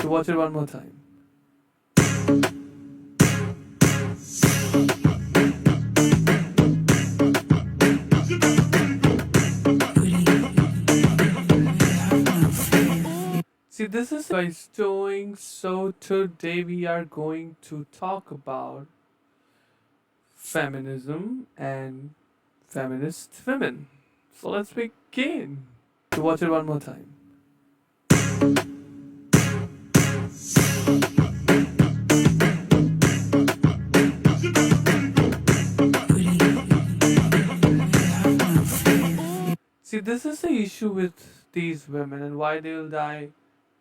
to watch it one more time. See, this is guys doing. So today we are going to talk about feminism and feminist women. So let's begin to watch it one more time. See, this is the issue with these women and why they'll die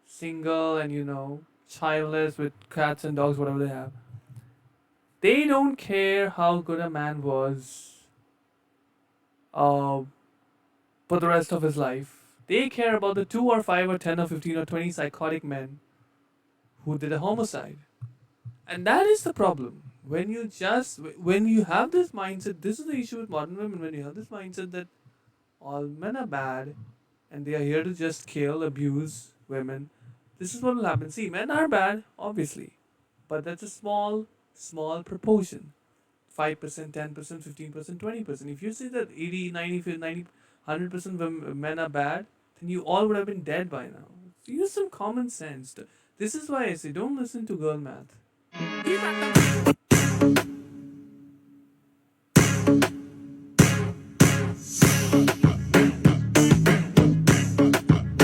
single and childless with cats and dogs, whatever they have. They don't care how good a man was uh, for the rest of his life. They care about the 2 or 5 or 10 or 15 or 20 psychotic men who did a homicide. And that is the problem. When you have this mindset, this is the issue with modern women. When you have this mindset that all men are bad and they are here to just kill, abuse women, this is what will happen. See, men are bad, obviously, but that's a small proportion. 5%, 10%, 15%, 20%. If you say that 80, 90, 90, 100% of men are bad, then you all would have been dead by now. So use some common sense. This is why I say don't listen to girl math.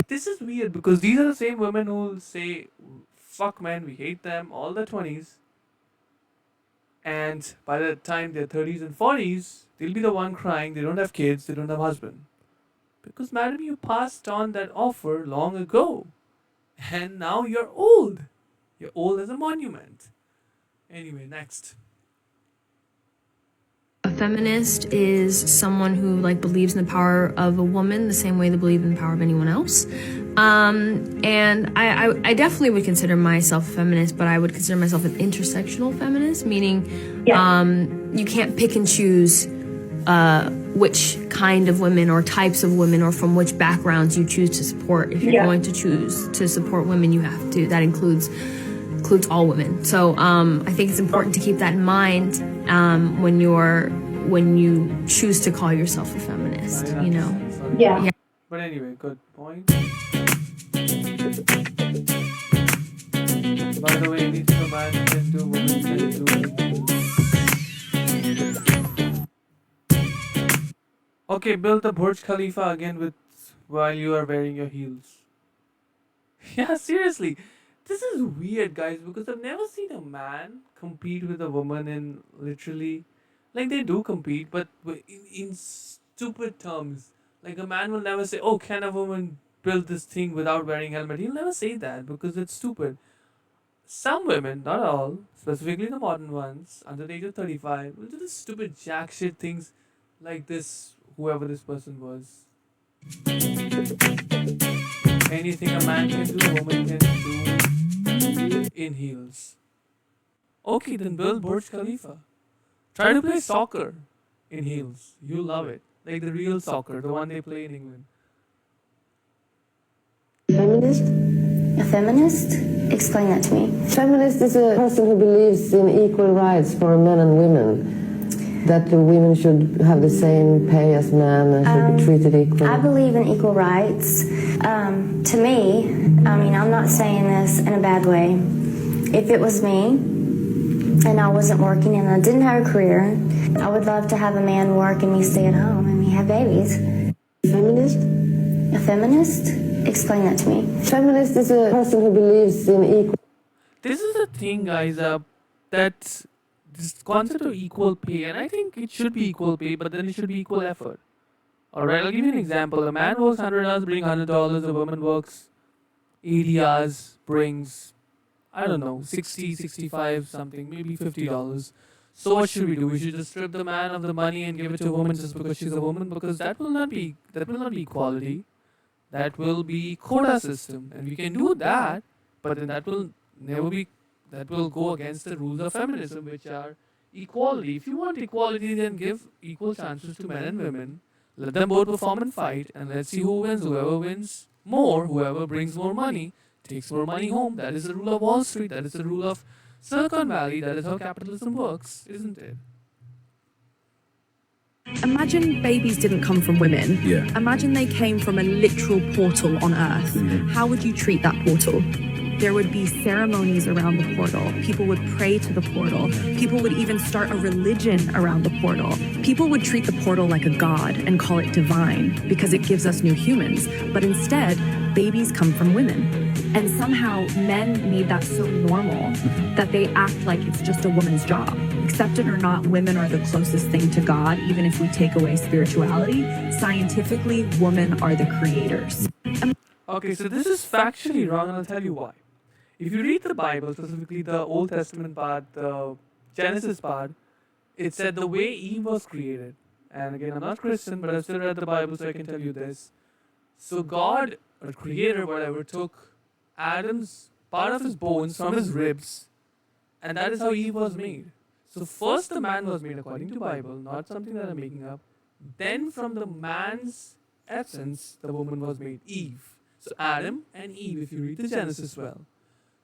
This is weird because these are the same women who will say, fuck men, we hate them, all the 20s. And by the time they're 30s and 40s, they'll be the one crying, they don't have kids, they don't have husband. Because madam, you passed on that offer long ago. And now you're old. You're old as a monument. Anyway, next. A feminist is someone who believes in the power of a woman the same way they believe in the power of anyone else. And I definitely would consider myself a feminist, but I would consider myself an intersectional feminist, meaning you can't pick and choose which kind of women or types of women or from which backgrounds you choose to support. If you're going to choose to support women, you have to. That includes all women. So I think it's important to keep that in mind when you choose to call yourself a feminist. Yeah. But anyway, good point. By the way, anything a man can do, women can do. Okay, build the Burj Khalifa again while you are wearing your heels. Yeah, seriously. This is weird, guys, because I've never seen a man compete with a woman in literally, they do compete, but in stupid terms. Like a man will never say, "Oh, can a woman build this thing without wearing helmet?" He'll never say that because it's stupid. Some women, not all, specifically the modern ones, under the age of 35, will do this stupid jack shit things like this. Whoever this person was. Anything a man can do, a woman can do in heels. Okay, then build Burj Khalifa. Try to play soccer in heels. You'll love it. Like the real soccer, the one they play in England. Feminist? A feminist? Explain that to me. Feminist is a person who believes in equal rights for men and women. That the women should have the same pay as men and should be treated equally. I believe in equal rights. To me, I'm not saying this in a bad way. If it was me and I wasn't working and I didn't have a career, I would love to have a man work and me stay at home and we have babies. Feminist? A feminist? Explain that to me. Feminist is a person who believes in equal. This is the thing, guys, that this concept of equal pay, and I think it should be equal pay, but then it should be equal effort. Alright, I'll give you an example. A man works 100 hours, brings $100. A woman works 80 hours, brings, I don't know, 60, 65, something, maybe $50. So what should we do? We should just strip the man of the money and give it to a woman just because she's a woman, because that will not be equality. That will be quota system, and we can do that, but then that will go against the rules of feminism, which are equality. If you want equality, then give equal chances to men and women. Let them both perform and fight, and let's see who wins. Whoever wins more, whoever brings more money, takes more money home. That is the rule of Wall Street. That is the rule of Silicon Valley. That is how capitalism works, isn't it? Imagine babies didn't come from women. Yeah. Imagine they came from a literal portal on Earth. How would you treat that portal? There would be ceremonies around the portal. People would pray to the portal. People would even start a religion around the portal. People would treat the portal like a god and call it divine because it gives us new humans. But instead, babies come from women. And somehow men made that so normal that they act like it's just a woman's job. Accept it or not, women are the closest thing to God, even if we take away spirituality. Scientifically, women are the creators. Okay, so this is factually wrong, and I'll tell you why. If you read the Bible, specifically the Old Testament part, the Genesis part, it said the way Eve was created. And again, I'm not Christian, but I've still read the Bible, so I can tell you this. So God, or Creator, whatever, took Adam's part of his bones from his ribs, and that is how Eve was made. So first the man was made according to Bible, not something that I'm making up. Then from the man's essence, the woman was made, Eve. So Adam and Eve, if you read the Genesis well.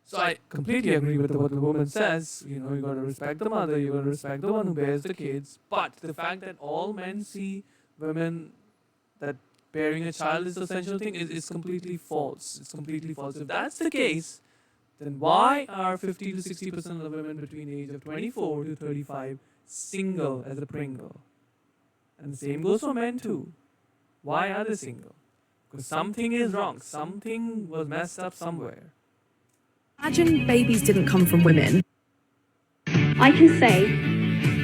So I completely agree with what the woman says. You know, you got to respect the mother, you got to respect the one who bears the kids. But the fact that all men see women, that bearing a child is the essential thing, is completely false. It's completely false. If that's the case, then why are 50 to 60% of the women between the age of 24 to 35 single as a Pringle? And the same goes for men too. Why are they single? Because something is wrong. Something was messed up somewhere. Imagine babies didn't come from women. I can say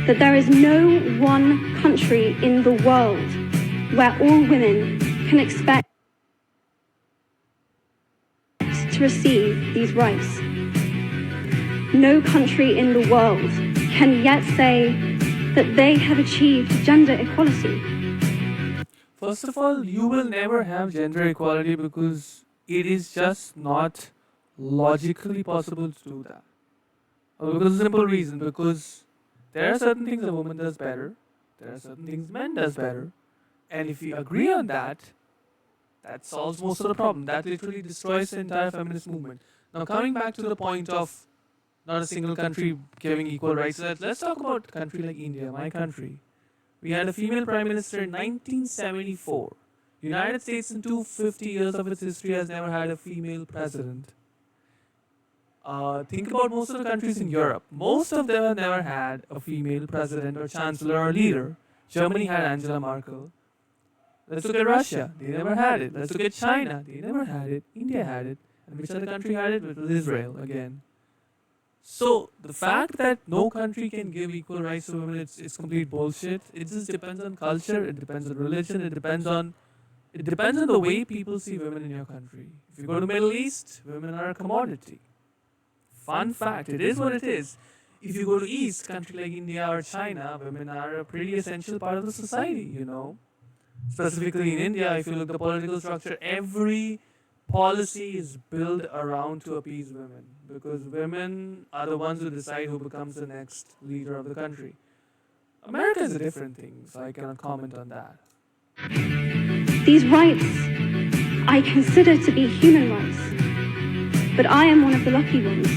that there is no one country in the world where all women can expect to receive these rights. No country in the world can yet say that they have achieved gender equality. First of all, you will never have gender equality because it is just not logically possible to do that. Because of a simple reason, because there are certain things a woman does better, there are certain things men does better, and if we agree on that, that solves most of the problem. That literally destroys the entire feminist movement. Now coming back to the point of not a single country giving equal rights, let's talk about a country like India, my country. We had a female prime minister in 1974. United States in 250 years of its history has never had a female president. Think about most of the countries in Europe. Most of them have never had a female president or chancellor or leader. Germany had Angela Merkel. Let's look at Russia. They never had it. Let's look at China. They never had it. India had it. And which other country had it? It was Israel again. So the fact that no country can give equal rights to women, it's complete bullshit. It just depends on culture. It depends on religion. It depends on the way people see women in your country. If you go to Middle East, women are a commodity. Fun fact, it is what it is. If you go to East, country like India or China, women are a pretty essential part of the society, you know. Specifically in India, if you look at the political structure, every policy is built around to appease women. Because women are the ones who decide who becomes the next leader of the country. America is a different thing, so I cannot comment on that. These rights I consider to be human rights, but I am one of the lucky ones.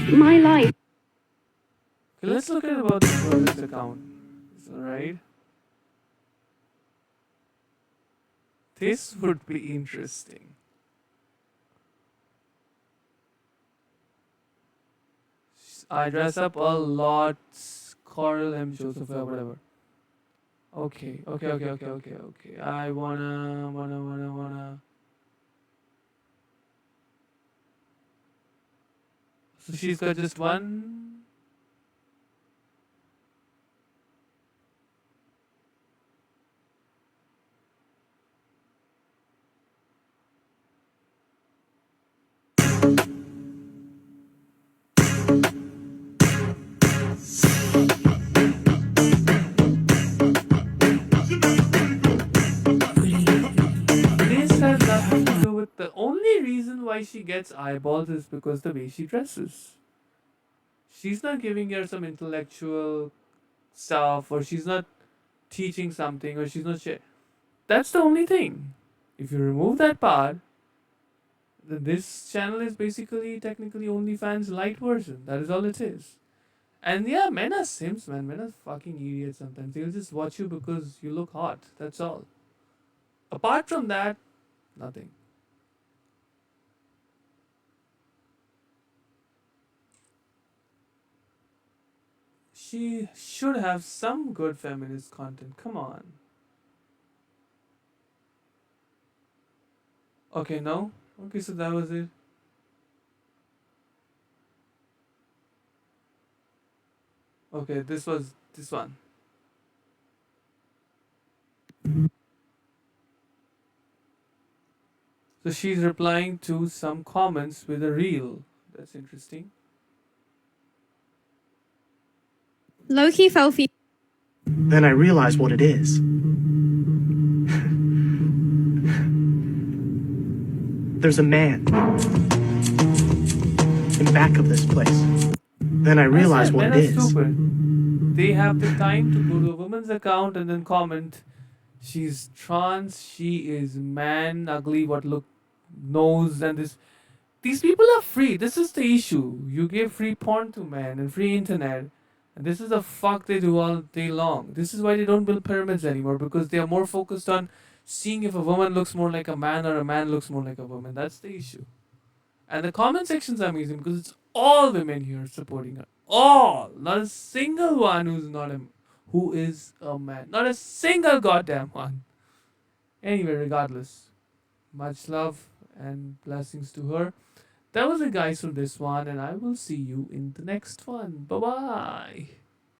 My life. Okay, let's look at about this project account. Is that right? This would be interesting. I dress up a lot. Coral M. Joseph or whatever. Okay. I wanna. So she's got just one. This has nothing to do with the only reason why she gets eyeballs is because the way she dresses. She's not giving her some intellectual stuff, or she's not teaching something, or she's not. That's the only thing. If you remove that part, This channel is basically technically OnlyFans light version. That is all it is. And yeah, men are simps, man. Men are fucking idiots sometimes. They'll just watch you because you look hot. That's all. Apart from that, nothing. She should have some good feminist content. Come on. Okay, no? Okay, so that was it. Okay, this was this one. So she's replying to some comments with a reel. That's interesting. Loki fell for. Then I realized what it is. There's a man in back of this place. Then I realized what Men it are is. stupid. They have the time to go to a woman's account and then comment, she's trans, she is man, ugly, what look, nose, and this. These people are free. This is the issue. You give free porn to men and free internet. And this is the fuck they do all day long. This is why they don't build pyramids anymore, because they are more focused on seeing if a woman looks more like a man or a man looks more like a woman. That's the issue. And the comment sections are amazing because it's all women here supporting her. All. Not a single one who is a man. Not a single goddamn one. Anyway, regardless. Much love and blessings to her. That was it, guys, for this one, and I will see you in the next one. Bye bye.